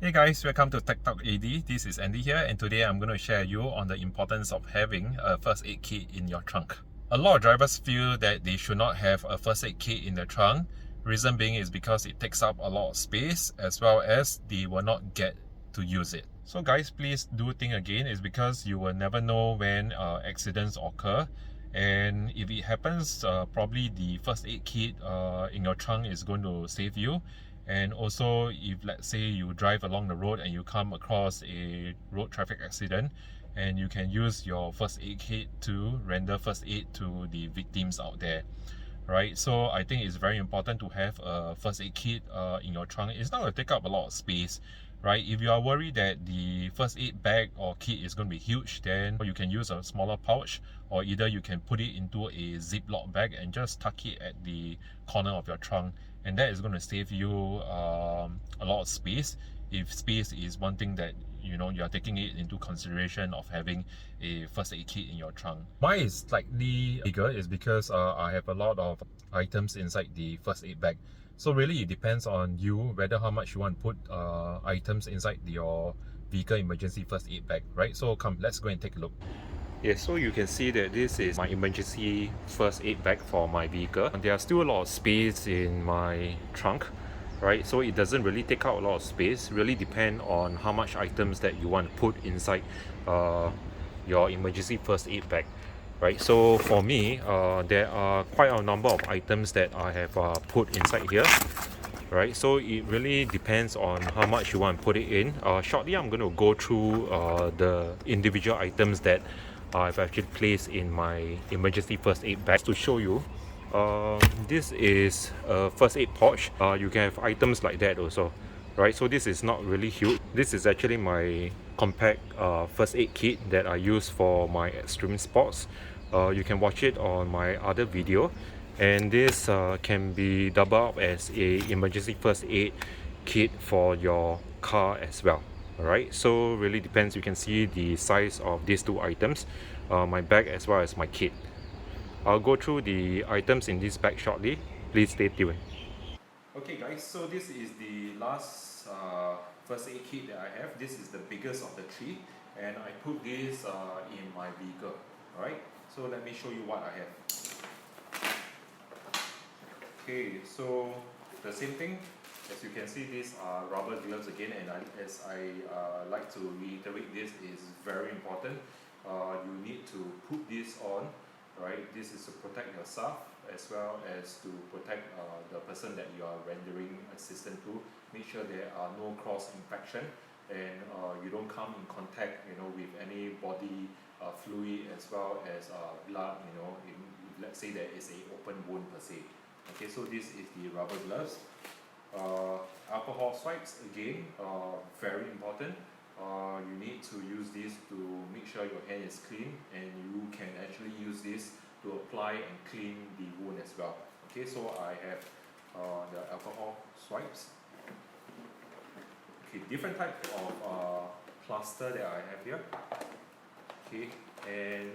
Hey guys, welcome to Tech Talk AD. This is Andy here, and today I'm going to share you on the importance of having a first aid kit in your trunk. A lot of drivers feel that they should not have a first aid kit in the trunk. Reason being is because it takes up a lot of space, as well as they will not get to use it. So guys, please do think again. It's because you will never know when accidents occur, and if it happens, probably the first aid kit in your trunk is going to save you. And also, if let's say you drive along the road and you come across a road traffic accident, and you can use your first aid kit to render first aid to the victims out there, right? So I think it's very important to have a first aid kit in your trunk. It's not going to take up a lot of space, right? If you are worried that the first aid bag or kit is going to be huge, then you can use a smaller pouch, or either you can put it into a Ziploc bag and just tuck it at the corner of your trunk, and that is going to save you a lot of space. If space is one thing that you are taking it into consideration of having a first aid kit in your trunk. Mine is slightly bigger is because I have a lot of items inside the first aid bag. So really it depends on you whether how much you want to put items inside your vehicle emergency first aid bag, right? So come, let's go and take a look. Yeah, so you can see that this is my emergency first aid bag for my vehicle. There are still a lot of space in my trunk, right? So it doesn't really take out a lot of space. Really depend on how much items that you want to put inside your emergency first aid bag, right? So for me, there are quite a number of items that I have put inside here, right? So it really depends on how much you want to put it in. Shortly, I'm going to go through the individual items that I've actually placed in my emergency first aid bag to show you. This is a first aid pouch. You can have items like that also, right? So this is not really huge. This is actually my compact first aid kit that I use for my extreme sports. You can watch it on my other video, and this can be doubled up as a emergency first aid kit for your car as well. Alright, so really depends. You can see the size of these two items, my bag as well as my kit. I'll go through the items in this bag shortly. Please stay tuned. Okay guys, so this is the last first aid kit that I have. This is the biggest of the three, and I put this in my vehicle. Alright, so let me show you what I have. Okay, so the same thing. As you can see, these are rubber gloves again, and as I like to reiterate, this is very important. You need to put this on, right? This is to protect yourself as well as to protect the person that you are rendering assistance to. Make sure there are no cross infection, and you don't come in contact, with any body fluid as well as blood. If let's say there is a open wound per se. Okay, so this is the rubber gloves. Alcohol swipes again, very important. You need to use this to make sure your hand is clean, and you can actually use this to apply and clean the wound as well. Okay, so I have the alcohol swipes. Okay, different type of plaster that I have here. Okay, and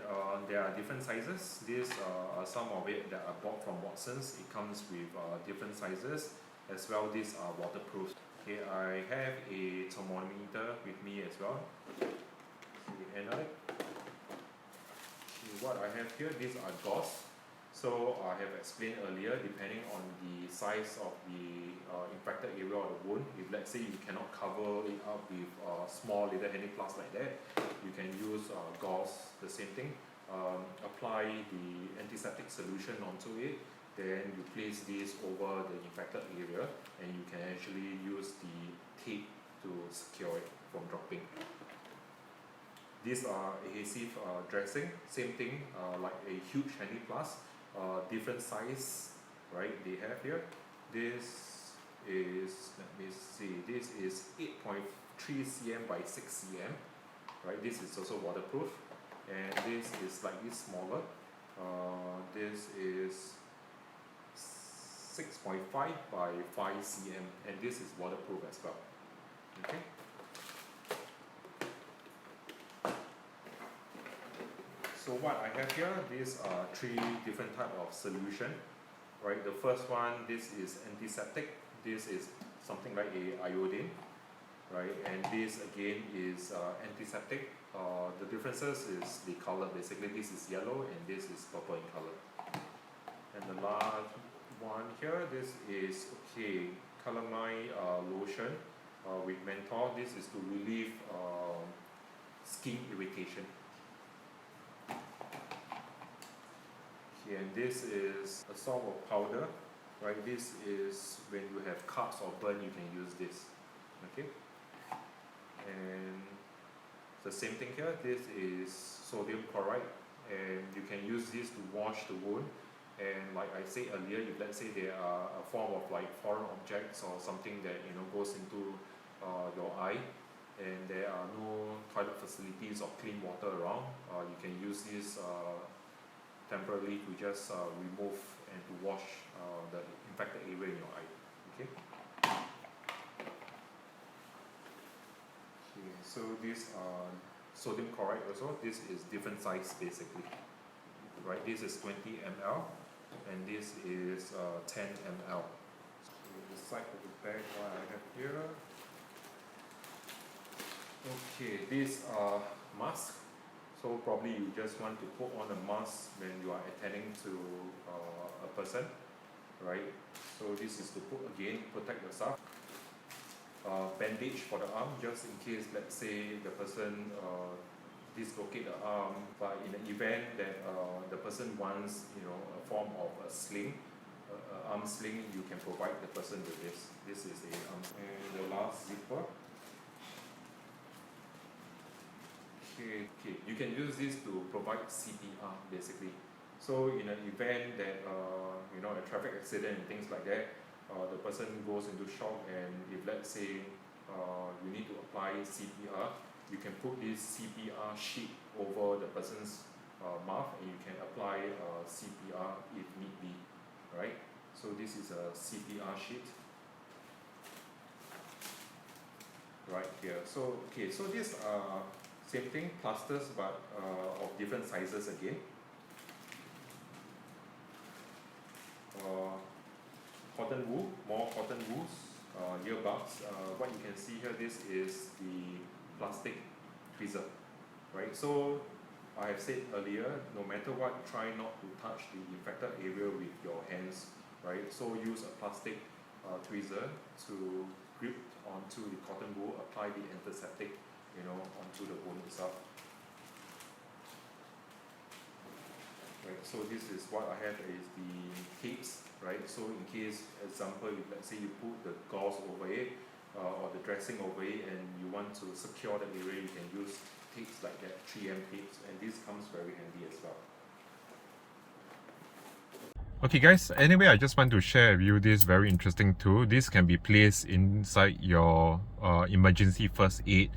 there are different sizes. These are some of it that I bought from Watson's. It comes with different sizes. As well, these are waterproof. Okay, I have a thermometer with me as well. Okay, what I have here, these are gauze. So I have explained earlier, depending on the size of the infected area of the wound, if let's say you cannot cover it up with small little handy flask like that, you can use gauze, the same thing. Apply the antiseptic solution onto it. Then you place this over the infected area, and you can actually use the tape to secure it from dropping. These are adhesive dressing, same thing, like a huge handy flask, different size, right? They have here. This is, let me see, this is 8.3 cm by 6 cm, right? This is also waterproof, and this is slightly smaller. This is 6.5 by 5 cm, and this is waterproof as well. Okay. So what I have here, these are three different type of solution, right? The first one, this is antiseptic. This is something like a iodine, right? right? And this again is antiseptic. The differences is the color. Basically, this is yellow and this is purple in color. And the last one here, this is calamine lotion with menthol. This is to relieve skin irritation. Okay, and this is a sort of powder, right? This is when you have cuts or burn, you can use this. Okay, and the same thing here. This is sodium chloride, and you can use this to wash the wound. And like I said earlier, if let's say there are a form of like foreign objects or something that goes into your eye, and there are no toilet facilities or clean water around, you can use this temporarily to just remove and to wash the infected area in your eye. Okay. Okay, so this sodium chloride also. This is different size basically. Right. This is 20 ml. And this is 10 ml. So the side of the bag what I have here. Okay, these are masks. So probably you just want to put on a mask when you are attending to a person, right? So this is to put again protect yourself. Bandage for the arm, just in case let's say the person dislocate the arm, but in the event that the person wants a form of a sling, arm sling, you can provide the person with this. This is a and the last zipper. Okay, you can use this to provide CPR basically. So in an event that a traffic accident and things like that, the person goes into shock, and if let's say you need to apply CPR, you can put this CPR sheet over the person's mouth, and you can apply CPR if need be, right? So this is a CPR sheet right here. So so these are same thing, plasters, but of different sizes again. Cotton wool, more cotton wools, earbuds. What you can see here, this is the plastic tweezer, right? So I have said earlier, no matter what, try not to touch the infected area with your hands, right? So use a plastic tweezer to grip onto the cotton wool, apply the antiseptic, onto the wound itself. Right, so this is what I have is the tapes, right? So in case, example, if let's say you put the gauze over it or the dressing over it, and you want to secure the area, you can use tapes like that, 3M tapes, and this comes very handy as well. Okay guys, anyway, I just want to share with you this very interesting tool. This can be placed inside your emergency first aid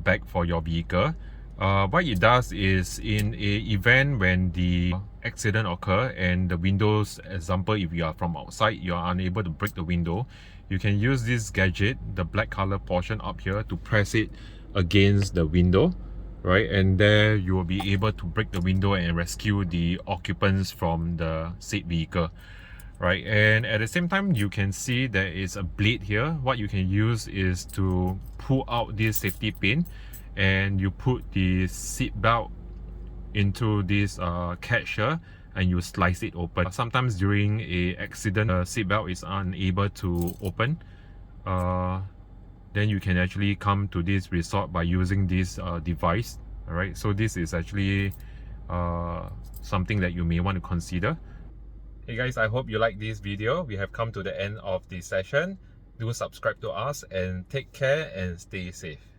bag for your vehicle. What it does is, in a event when the accident occur and the windows, example, if you are from outside, you are unable to break the window, you can use this gadget, the black color portion up here, to press it against the window, right? And there you will be able to break the window and rescue the occupants from the said vehicle, right? And at the same time, you can see there is a blade here. What you can use is to pull out this safety pin, and you put the seat belt into this catch here, and you slice it open. Sometimes during a accident, the seat belt is unable to open. Then you can actually come to this resort by using this device. All right, so this is actually something that you may want to consider. Hey guys, I hope you like this video. We have come to the end of the session. Do subscribe to us and take care and stay safe.